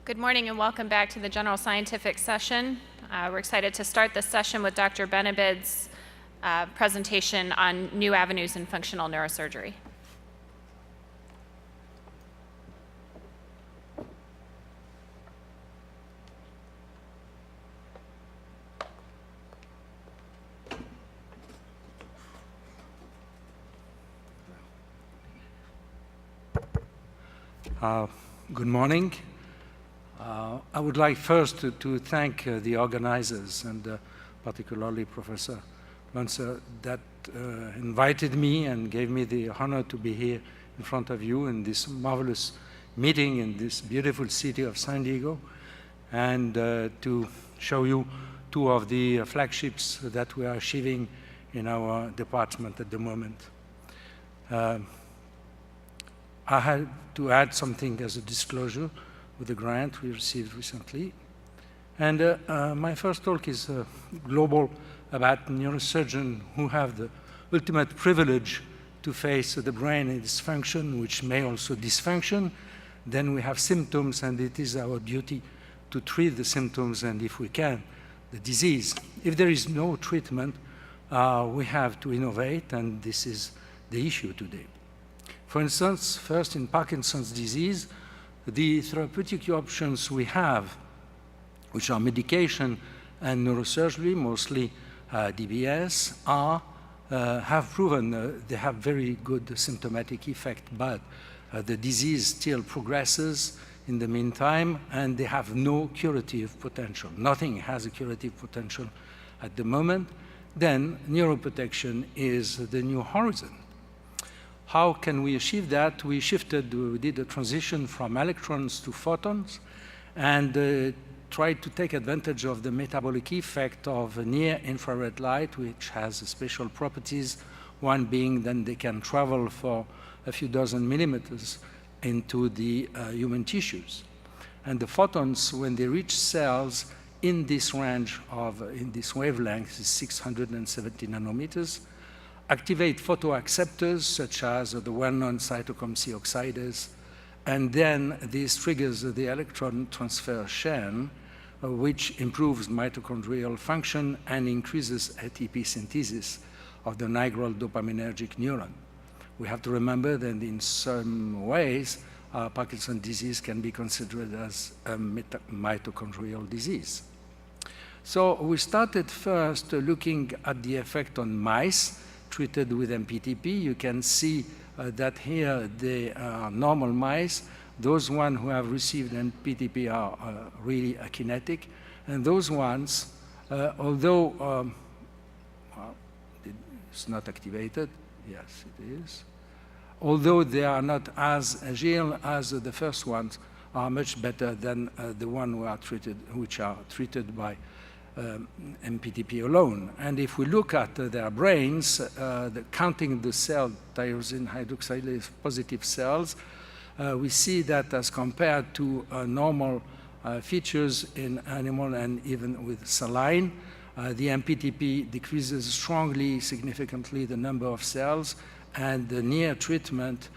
Good morning and welcome back to the General Scientific session. We're excited to start this session with Dr. Benabid's presentation on new avenues in functional neurosurgery. Good morning. I would like first to thank the organizers and particularly Professor Luntzer that invited me and gave me the honor to be here in front of you in this marvelous meeting in this beautiful city of San Diego, and to show you two of the flagships that we are achieving in our department at the moment. I had to add something as a disclosure with the grant we received recently. And my first talk is global about neurosurgeons who have the ultimate privilege to face the brain in dysfunction, which may also dysfunction. Then we have symptoms, and it is our duty to treat the symptoms, and if we can, the disease. If there is no treatment, we have to innovate, and this is the issue today. For instance, first in Parkinson's disease, the therapeutic options we have, which are medication and neurosurgery, mostly DBS, have proven they have very good symptomatic effect, but the disease still progresses in the meantime, and they have no curative potential. Nothing has a curative potential at the moment. Then neuroprotection is the new horizon. How can we achieve that? We did a transition from electrons to photons and tried to take advantage of the metabolic effect of near-infrared light, which has special properties, one being that they can travel for a few dozen millimeters into the human tissues. And the photons, when they reach cells in this range in this wavelength, is 670 nanometers, activate photoacceptors such as the well-known cytochrome C oxidase, and then this triggers the electron transfer chain, which improves mitochondrial function and increases ATP synthesis of the nigral dopaminergic neuron. We have to remember that in some ways, Parkinson's disease can be considered as a mitochondrial disease. So we started first looking at the effect on mice treated with MPTP. You can see that here they are normal mice. Those ones who have received MPTP are really akinetic. And those ones, although well, it's not activated, yes, it is. Although they are not as agile as the first ones, are much better than the ones which are treated by MPTP alone. And if we look at their brains, counting the cell tyrosine hydroxylase positive cells, we see that as compared to normal features in animal and even with saline, the MPTP decreases strongly, significantly the number of cells, and the near treatment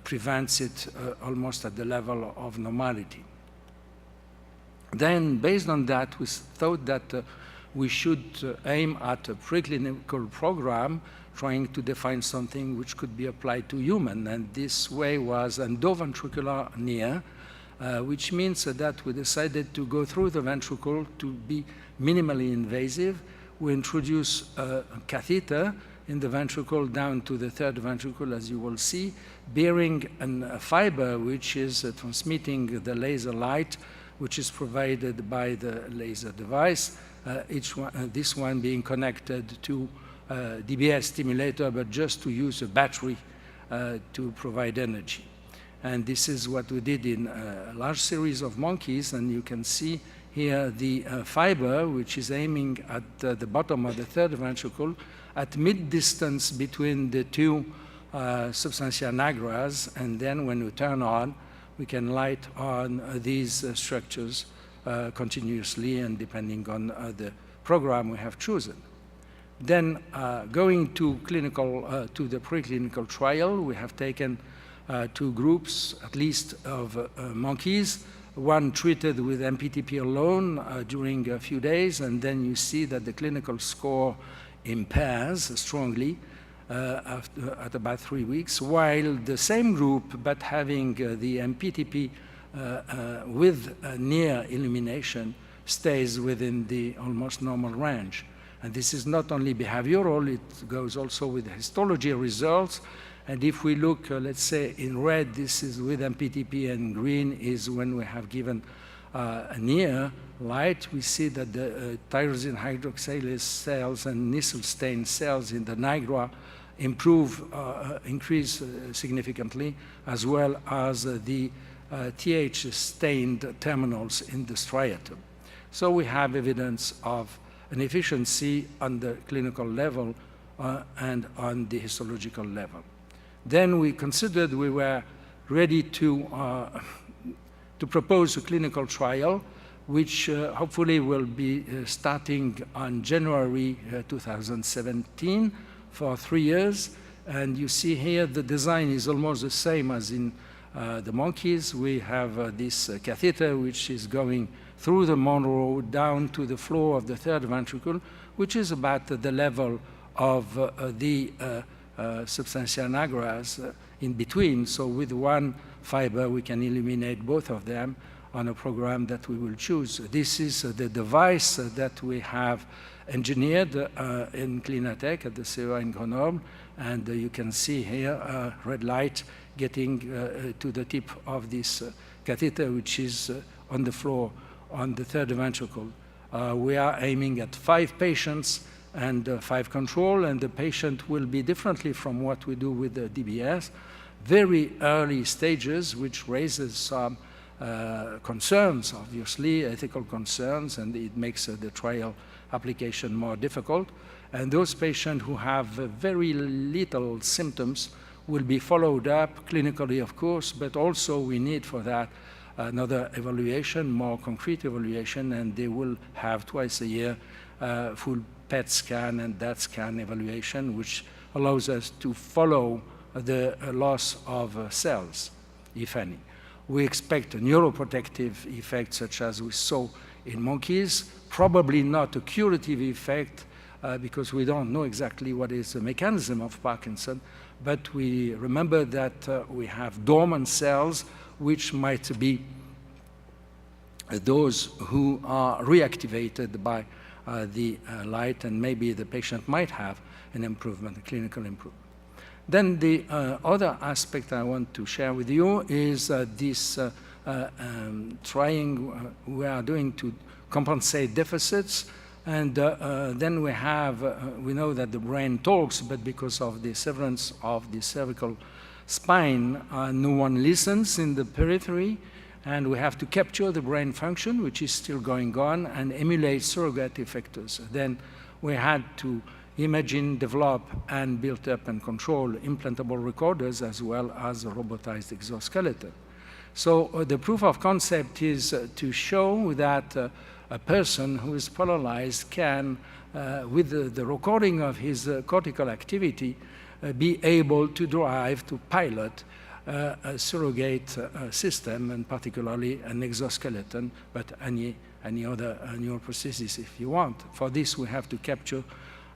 prevents it almost at the level of normality. Then, based on that, we thought that we should aim at a preclinical program trying to define something which could be applied to human. And this way was endoventricular near, which means that we decided to go through the ventricle to be minimally invasive. We introduce a catheter in the ventricle down to the third ventricle, as you will see, bearing a fiber which is transmitting the laser light, which is provided by the laser device, this one being connected to DBS stimulator, but just to use a battery to provide energy. And this is what we did in a large series of monkeys, and you can see here the fiber, which is aiming at the bottom of the third ventricle, at mid-distance between the two substantia nigras, and then when we turn on, we can light on these structures continuously and depending on the program we have chosen. Then going to the preclinical trial, we have taken two groups, at least, of monkeys one treated with MPTP alone during a few days, and then you see that the clinical score impairs strongly at about 3 weeks, while the same group, but having the MPTP with near elimination, stays within the almost normal range. And this is not only behavioral, it goes also with histology results. And if we look, let's say, in red, this is with MPTP, and green is when we have given a near light, we see that the tyrosine hydroxylase cells and Nissl stain cells in the nigra increase significantly, as well as the TH-stained terminals in the striatum. So we have evidence of an efficiency on the clinical level and on the histological level. Then we considered we were ready to propose a clinical trial, which hopefully will be starting on January 2017 for 3 years. And you see here the design is almost the same as in the monkeys. We have this catheter which is going through the Monroe down to the floor of the third ventricle, which is about the level of the substantia nigras in between. So with one fiber, we can eliminate both of them on a program that we will choose. This is the device that we have engineered in Clinatech at the CEA in Grenoble. And you can see here red light getting to the tip of this catheter, which is on the floor on the third ventricle. We are aiming at 5 patients and 5 control, and the patient will be differently from what we do with the DBS. Very early stages, which raises some concerns, obviously, ethical concerns, and it makes the trial application more difficult. And those patients who have very little symptoms will be followed up clinically, of course, but also we need for that another evaluation, more concrete evaluation, and they will have twice a year full PET scan and DAT scan evaluation, which allows us to follow the loss of cells, if any. We expect a neuroprotective effect such as we saw in monkeys, probably not a curative effect because we don't know exactly what is the mechanism of Parkinson, but we remember that we have dormant cells which might be those who are reactivated by the light, and maybe the patient might have an improvement, a clinical improvement. Then the other aspect I want to share with you is this trying we are doing to compensate deficits. And then we have, we know that the brain talks, but because of the severance of the cervical spine, no one listens in the periphery, and we have to capture the brain function, which is still going on, and emulate surrogate effectors. Then we had to imagine, develop, and build up and control implantable recorders as well as a robotized exoskeleton. So the proof of concept is to show that a person who is paralyzed can, with the recording of his cortical activity, be able to drive, to pilot a surrogate system, and particularly an exoskeleton, but any other neuroprosthesis if you want. For this, we have to capture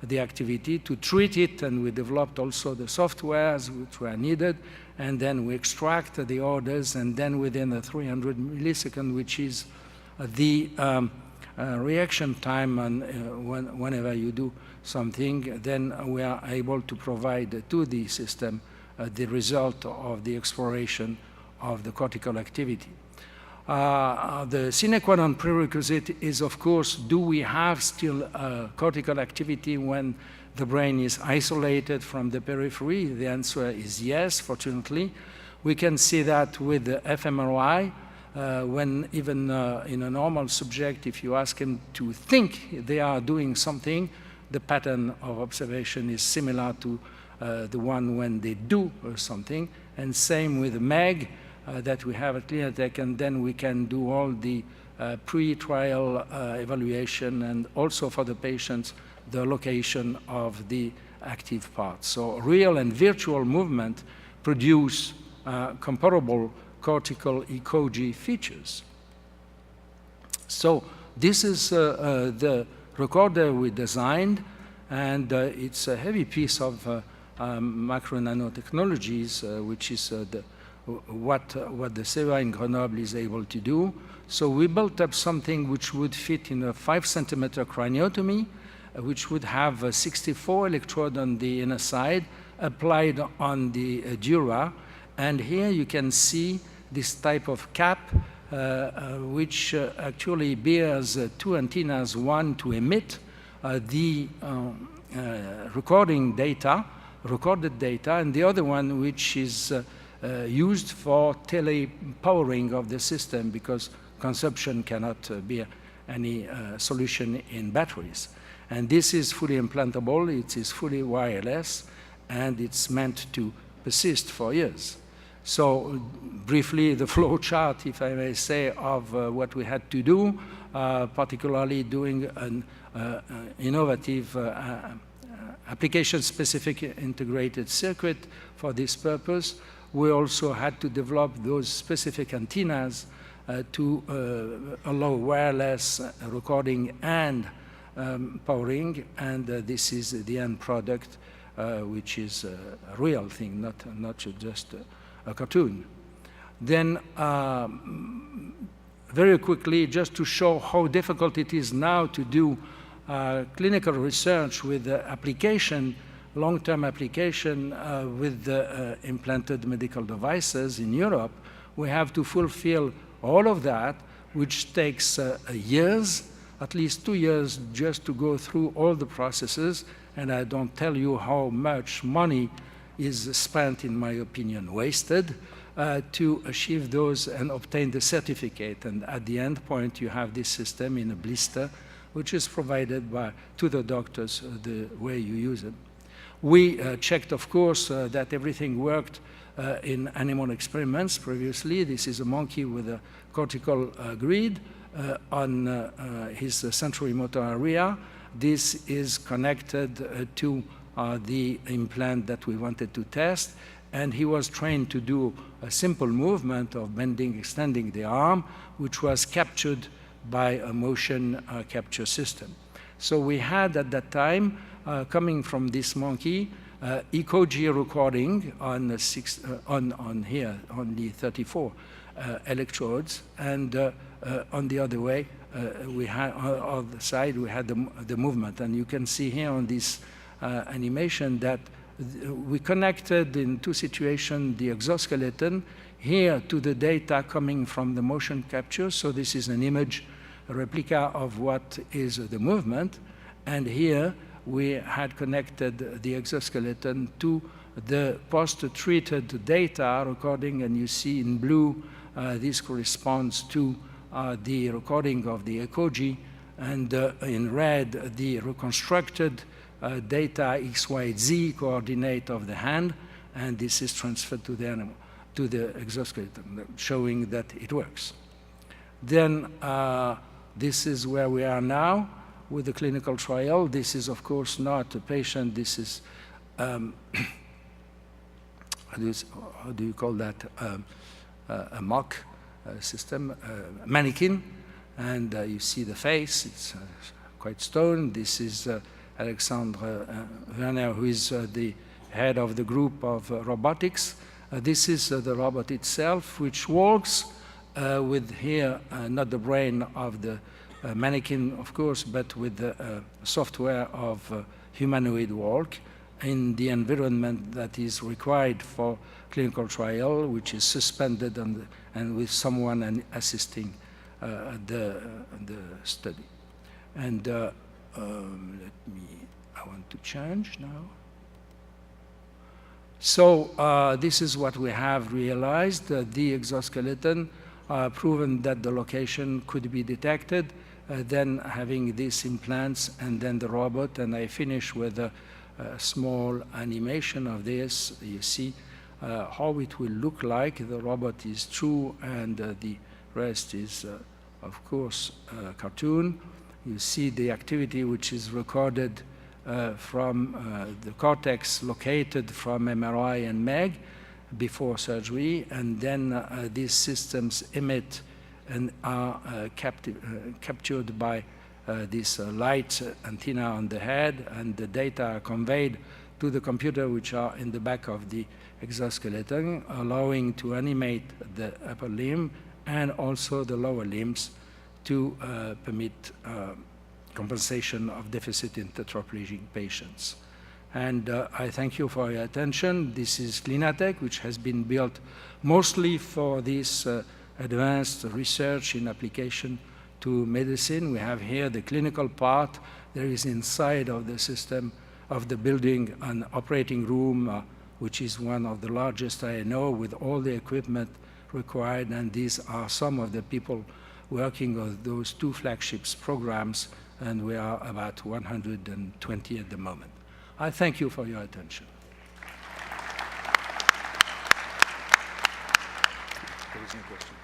the activity, to treat it, and we developed also the softwares which were needed, and then we extract the orders, and then within the 300 milliseconds, which is the reaction time, and whenever you do something, then we are able to provide to the system the result of the exploration of the cortical activity. The sine qua non prerequisite is, of course, do we have still cortical activity when the brain is isolated from the periphery? The answer is yes, fortunately. We can see that with the fMRI, when even in a normal subject, if you ask him to think they are doing something, the pattern of observation is similar to the one when they do something. And same with MEG that we have at Clinatech, and then we can do all the pre-trial evaluation, and also for the patients, the location of the active parts. So real and virtual movement produce comparable cortical ecology features. So this is the recorder we designed, and it's a heavy piece of macro nanotechnologies, which is what the CEVA in Grenoble is able to do. So we built up something which would fit in a 5-centimeter craniotomy, which would have 64 electrodes on the inner side applied on the dura. And here you can see this type of cap, which actually bears two antennas, one to emit the recorded data, and the other one which is used for tele-powering of the system, because consumption cannot be any solution in batteries. And this is fully implantable, it is fully wireless, and it's meant to persist for years. So briefly, the flow chart, if I may say, of what we had to do, particularly doing an innovative application-specific integrated circuit for this purpose. We also had to develop those specific antennas to allow wireless recording and powering, and this is the end product, which is a real thing, not just a cartoon. Then, very quickly, just to show how difficult it is now to do clinical research with application, long-term application with implanted medical devices in Europe, we have to fulfill all of that, which takes years, at least 2 years, just to go through all the processes. And I don't tell you how much money is spent, in my opinion, wasted to achieve those and obtain the certificate. And at the end point, you have this system in a blister, which is provided to the doctors the way you use it. We checked, of course, that everything worked in animal experiments previously. This is a monkey with a cortical grid on his sensory motor area. This is connected to the implant that we wanted to test, and he was trained to do a simple movement of bending, extending the arm, which was captured by a motion capture system. So we had at that time, coming from this monkey, EKG recording on here, on the 34 electrodes, and on the other way, we had on the side we had the movement, and you can see here on this animation that we connected in two situations the exoskeleton here to the data coming from the motion capture. So this is an image, a replica of what is the movement, and here we had connected the exoskeleton to the post-treated data recording, and you see in blue this corresponds to the recording of the EKG, and in red the reconstructed data XYZ coordinate of the hand, and this is transferred to the animal, to the exoskeleton, showing that it works. Then this is where we are now with the clinical trial. This is, of course, not a patient. This is, how do you call that? A mock system, mannequin, and you see the face. It's quite stoned. This is Alexandre Werner, who is the head of the group of robotics. This is the robot itself, which works with here, not the brain of the mannequin, of course, but with the software of humanoid walk in the environment that is required for clinical trial, which is suspended and with someone assisting the study. And I want to change now. So this is what we have realized. The exoskeleton proven that the location could be detected, then having these implants and then the robot, and I finish with a small animation of this. You see how it will look like. The robot is true, and the rest is, of course, cartoon. You see the activity which is recorded from the cortex located from MRI and MEG before surgery, and then these systems emit and are captured by this light antenna on the head, and the data are conveyed to the computer, which are in the back of the exoskeleton, allowing to animate the upper limb and also the lower limbs to permit compensation of deficit in tetraplegic patients. And I thank you for your attention. This is Clinatec, which has been built mostly for this advanced research in application to medicine. We have here the clinical part. There is inside of the system of the building an operating room, which is one of the largest I know, with all the equipment required. And these are some of the people working on those 2 flagships programs, and we are about 120 at the moment. I thank you for your attention. There is no question.